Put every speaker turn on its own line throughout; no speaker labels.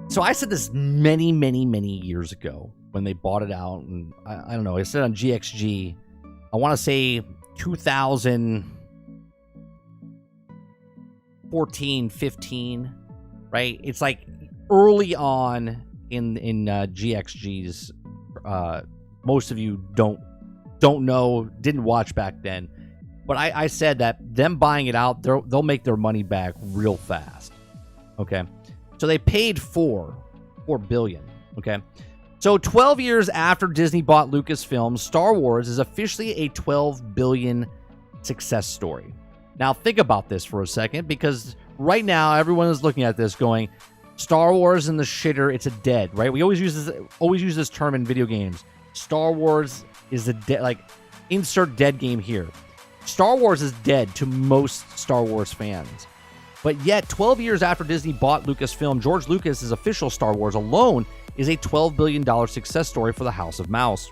So I said this many, many, many years ago when they bought it out, and I don't know, I said on GXG, I want to say 2014, 15, right? It's like early on in GXG's. Most of you don't know, didn't watch back then, but I said that them buying it out, they'll make their money back real fast. Okay. So they paid $4 billion. Okay. So 12 years after Disney bought Lucasfilm, Star Wars is officially a $12 billion success story. Now think about this for a second, because right now everyone is looking at this going, Star Wars in the shitter, it's a dead, right? We always use this term in video games. Star Wars is a dead, like, insert dead game here. Star Wars is dead to most Star Wars fans. But yet, 12 years after Disney bought Lucasfilm, George Lucas's official Star Wars alone is a $12 billion success story for the House of Mouse.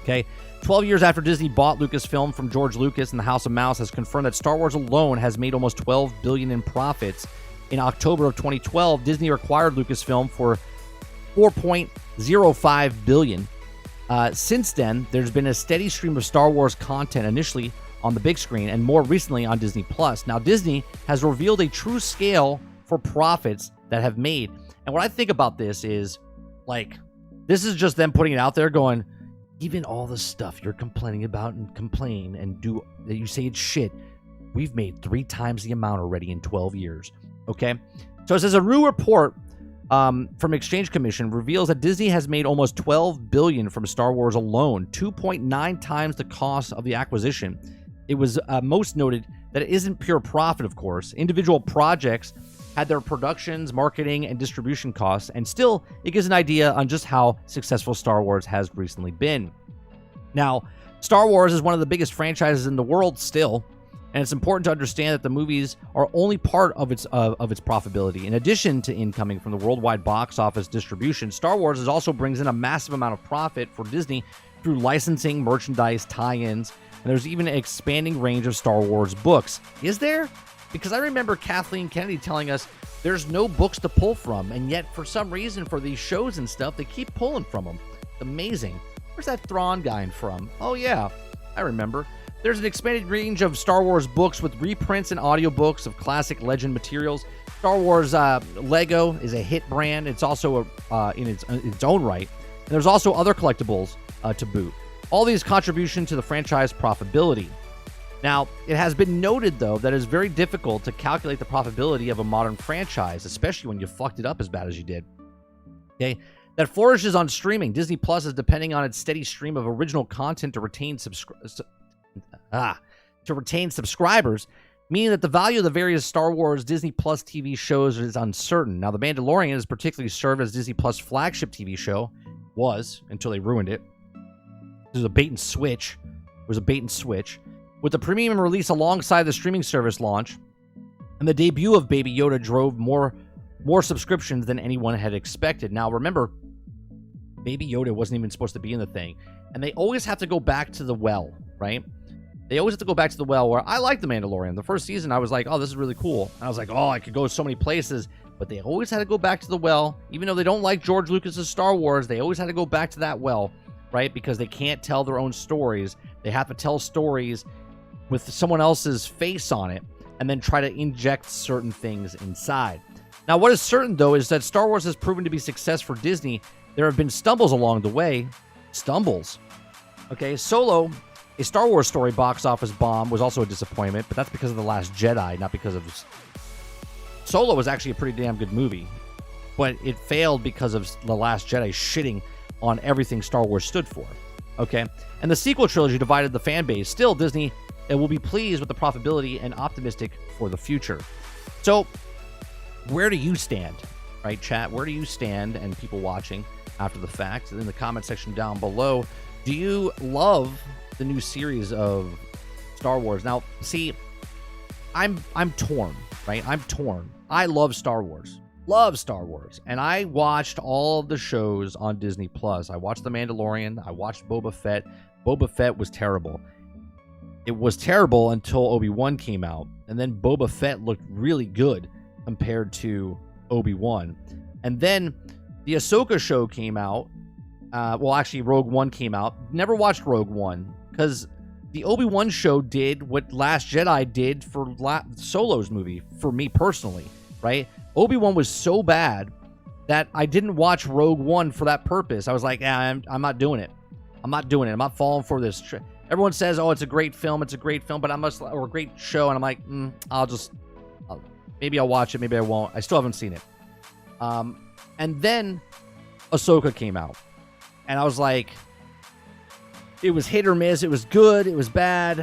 Okay, 12 years after Disney bought Lucasfilm from George Lucas, and the House of Mouse has confirmed that Star Wars alone has made almost $12 billion in profits. In October of 2012, Disney acquired Lucasfilm for $4.05 billion. Since then, there's been a steady stream of Star Wars content, initially on the big screen and more recently on Disney+. Now, Disney has revealed a true scale for profits that have made. And what I think about this is, like, this is just them putting it out there going, even all the stuff you're complaining about and complain and do that you say it's shit, we've made 3 times the amount already in 12 years. Okay? So it says a new report from Exchange Commission reveals that Disney has made almost $12 billion from Star Wars alone, 2.9 times the cost of the acquisition. It was most noted that it isn't pure profit, of course. Individual projects had their productions, marketing, and distribution costs, and still, it gives an idea on just how successful Star Wars has recently been. Now, Star Wars is one of the biggest franchises in the world still, and it's important to understand that the movies are only part of its profitability. In addition to incoming from the worldwide box office distribution, Star Wars also brings in a massive amount of profit for Disney through licensing, merchandise, tie-ins, and there's even an expanding range of Star Wars books. Is there? Because I remember Kathleen Kennedy telling us there's no books to pull from, and yet for some reason for these shows and stuff, they keep pulling from them. It's amazing. Where's that Thrawn guy from? Oh yeah, I remember. There's an expanded range of Star Wars books with reprints and audiobooks of classic legend materials. Star Wars Lego is a hit brand. It's also in its own right. And there's also other collectibles to boot. All these contribution to the franchise profitability. Now, it has been noted, though, that it's very difficult to calculate the profitability of a modern franchise, especially when you fucked it up as bad as you did. Okay, that flourishes on streaming. Disney Plus is depending on its steady stream of original content to retain subscribers, meaning that the value of the various Star Wars Disney Plus TV shows is uncertain. Now, The Mandalorian has particularly served as Disney Plus flagship TV show, until they ruined it. It was a bait and switch. With the premium release alongside the streaming service launch, and the debut of Baby Yoda drove more subscriptions than anyone had expected. Now, remember, Baby Yoda wasn't even supposed to be in the thing, and they always have to go back to the well, right? They always have to go back to the well, where I like The Mandalorian. The first season, I was like, oh, this is really cool. And I was like, oh, I could go so many places. But they always had to go back to the well. Even though they don't like George Lucas's Star Wars, they always had to go back to that well, right? Because they can't tell their own stories. They have to tell stories with someone else's face on it and then try to inject certain things inside. Now, what is certain, though, is that Star Wars has proven to be a success for Disney. There have been stumbles along the way. Okay, Solo, a Star Wars story box office bomb, was also a disappointment, but that's because of The Last Jedi, not because of... Solo was actually a pretty damn good movie, but it failed because of The Last Jedi shitting on everything Star Wars stood for. Okay, and the sequel trilogy divided the fan base. Still, Disney will be pleased with the profitability and optimistic for the future. So, where do you stand, right, chat? Where do you stand, and people watching after the fact? In the comment section down below, do you love the new series of Star Wars? Now, see, I'm torn, right? I'm torn. I love Star Wars. And I watched all of the shows on Disney Plus. I watched The Mandalorian. I watched Boba Fett. Boba Fett was terrible. It was terrible until Obi-Wan came out, and then Boba Fett looked really good. compared to Obi-Wan. And then the Ahsoka show came out. Well, actually, Rogue One came out. Never watched Rogue One because the Obi-Wan show did what Last Jedi did for Solo's movie, for me personally, right? Obi-Wan was so bad that I didn't watch Rogue One for that purpose. I was like, I'm not doing it. I'm not doing it. I'm not falling for this. Everyone says, oh, it's a great film. It's a great film, but or a great show. And I'm like, maybe I'll watch it. Maybe I won't. I still haven't seen it. And then Ahsoka came out. And I was like, it was hit or miss. It was good. It was bad.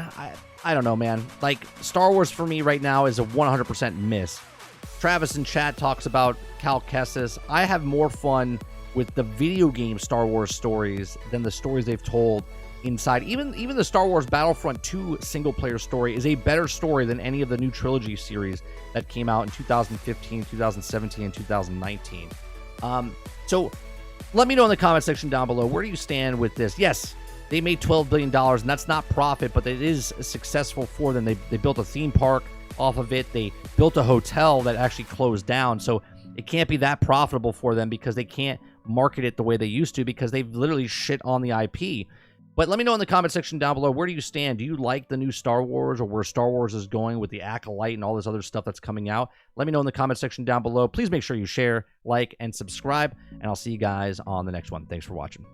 I don't know, man. Like, Star Wars for me right now is a 100% miss. Travis in chat talks about Cal Kestis. I have more fun with the video game Star Wars stories than the stories they've told inside. Even the Star Wars Battlefront 2 single-player story is a better story than any of the new trilogy series that came out in 2015, 2017, and 2019. So let me know in the comment section down below, where do you stand with this? Yes, they made $12 billion, and that's not profit, but it is successful for them. They built a theme park off of it. They built a hotel that actually closed down, so it can't be that profitable for them because they can't market it the way they used to because they've literally shit on the IP. But let me know in the comment section down below, where do you stand? Do you like the new Star Wars, or where Star Wars is going with the Acolyte and all this other stuff that's coming out? Let me know in the comment section down below. Please make sure you share, like, and subscribe, and I'll see you guys on the next one. Thanks for watching.